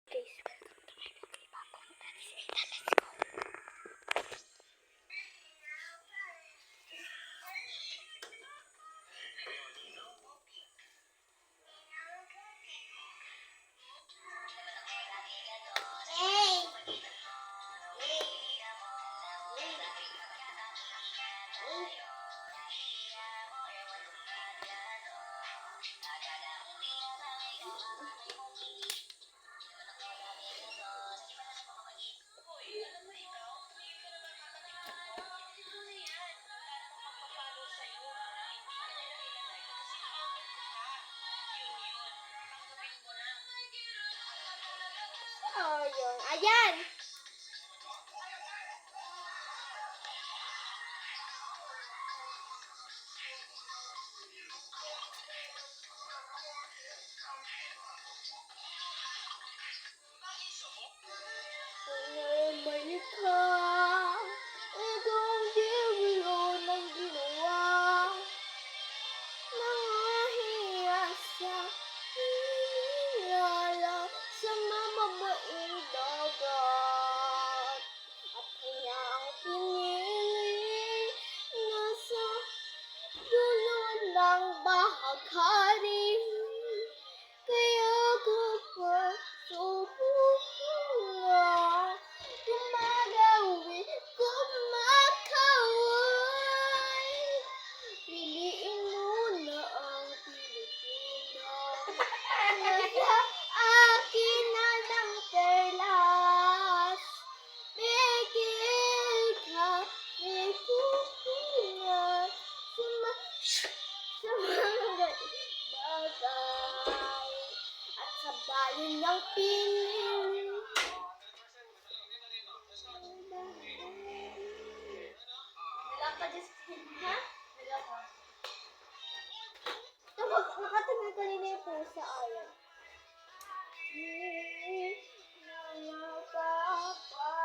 Guys, welcome to my Viva Content. Let's go. Oh, yun. Ayan! May likha, ikaw di walo ng ginawa. Nangahiya sa hinala sa mamabaing dagat. At kanya ang pinili na sa dulo ng bahaghari. Kaya kapag subukan gumagawi, kumakaway, piliin mo na ang Pilipinas. Nasa akin na ng perlas, bigil ka, may pupungan sa mga bagay at sa bayan ng piling. Wala ka, Justin, ha? Wala ka. Tapos, nakatagal kanina yung pusa, ayan. Nakapaalam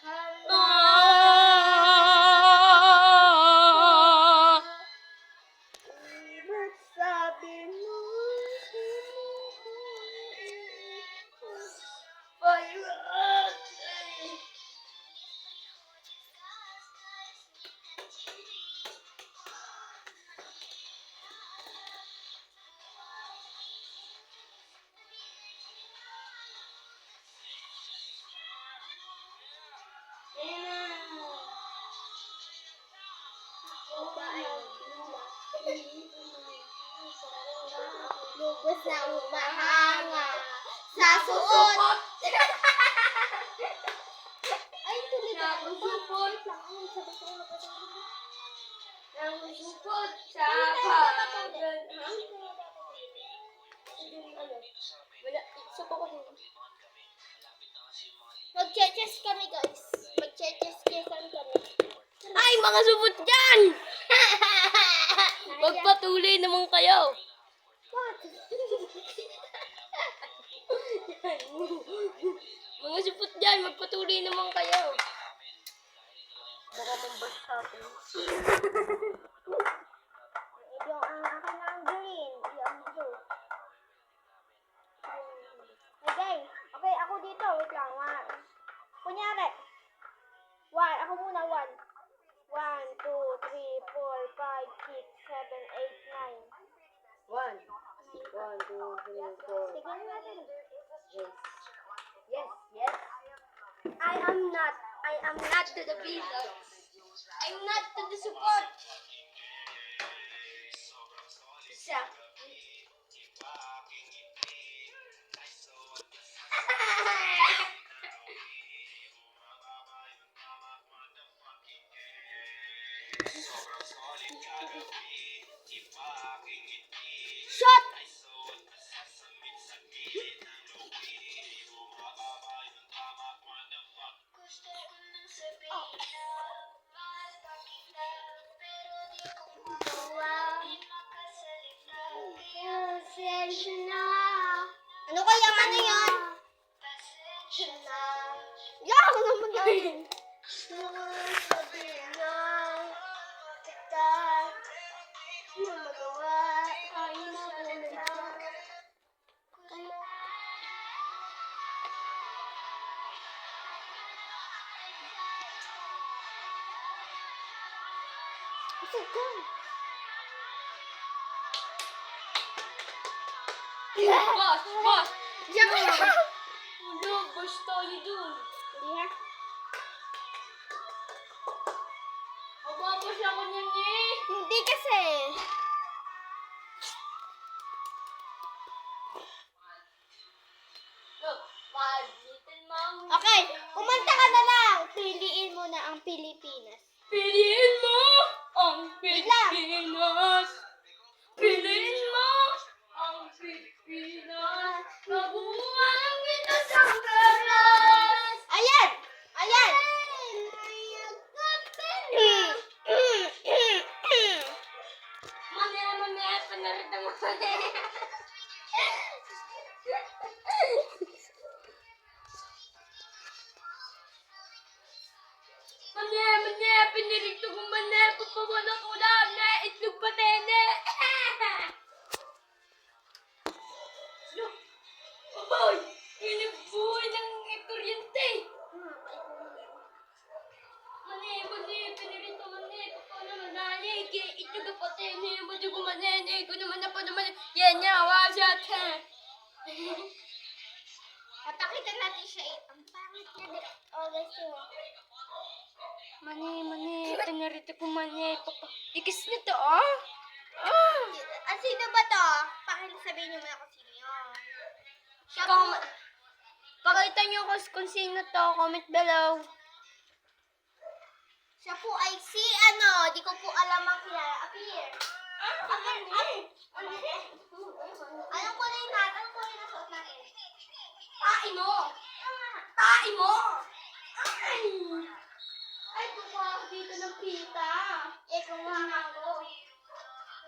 ka na. Ba't sabi mo lubos na umahanga sa suot. Ay, tuloy ka. Nakusupot. Nakusupot sa pagod. Wala. Supo ko din. Mag-chess kami, guys. Mag-chess-chessan kami. Ay, mga supot dyan! Magpatuloy naman kayo. What? Mga supot dyan, magpatuloy naman kayo. Baka mambas sa atin. Yung ang akin ng green. Yung blue. Okay. Okay, ako dito. Wait lang. Kunyari. Ako muna. 1, 2, 3, 4, 5, 6, 7, 8, 9. 1, 2, 3, 4. Sige natin. Yes. I am not to the Beatles. I'm not to the support. Isa. Shot! Ano kaya ano yan? Yan naman yan. Sabi na kita na magawa ay nabulala. Sit down. Boss! Boss! Diyan ka lang. Ano? Boss tayo dun. Hindi ha? Mababas ako niyan eh. Hindi kasi. Look, 5 little mountains. Okay, kumanta ka na lang. Piliin mo na ang Pilipinas. Piliin mo ang Wait lang. Pilipinas. Piliin mo ang Pilipinas. Mabuhay kita sa karas. Ayan! Ayan! Mane, panarita mo. Mane, pinirito ko mane. Pagpawala ko lang na itlog patene. Look! Aboy! Inibuhay ng kuryente. Mane, pinirito mane. Pagpawala manane. Kaya itlog ang patene. Madi ko manene. Ko naman na pa naman. Yan niya, wasat. Papakita natin siya eh. Ang pangit niya din. Oh, guys, yun. Mane, pinirito ko mane. Ikis na to, ah. Ah! Ah, sino ba to? Pakisabihin niyo muna kung sino yun. Siya po. Pakita niyo kung sino to. Comment below. Siya po ay si ano. Di ko po alam ang kilala. Appear. Anong kulay natin? Anong kulay na suot natin? Tain mo! Tain mo! Ay! Ay, kukuha ako dito ng pita. Eh, kumuha nga ako.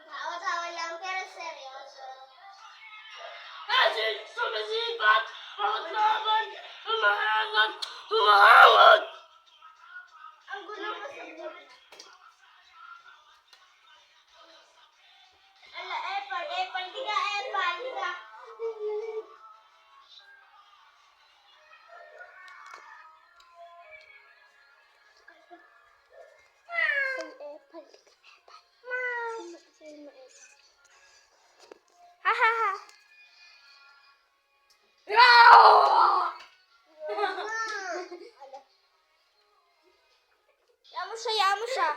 Tawa-tawa lang, pero seryoso. Kasi sumisipat, paglaban, humahangat, humahangat! Ang gulo mo sa buhay. Ala, Epal, di ka Epal, di ka. Ha ha ha. Yamo siya.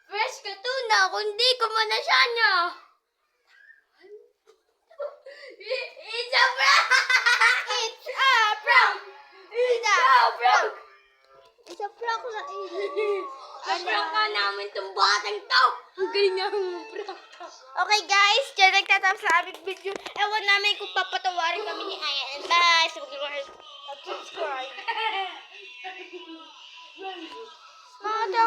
Fresh ka tuna, kundi ko mo na siya niya. It's a prank! It's a prank! It's a prank! It's a prank na Prank ka namin tong batang to! Ang galing nga ng prank. Okay guys, dyan nagtatapos sa aming video. Ewan namin kung papatawarin kami ni Ayan. Bye! Subscribe. Mga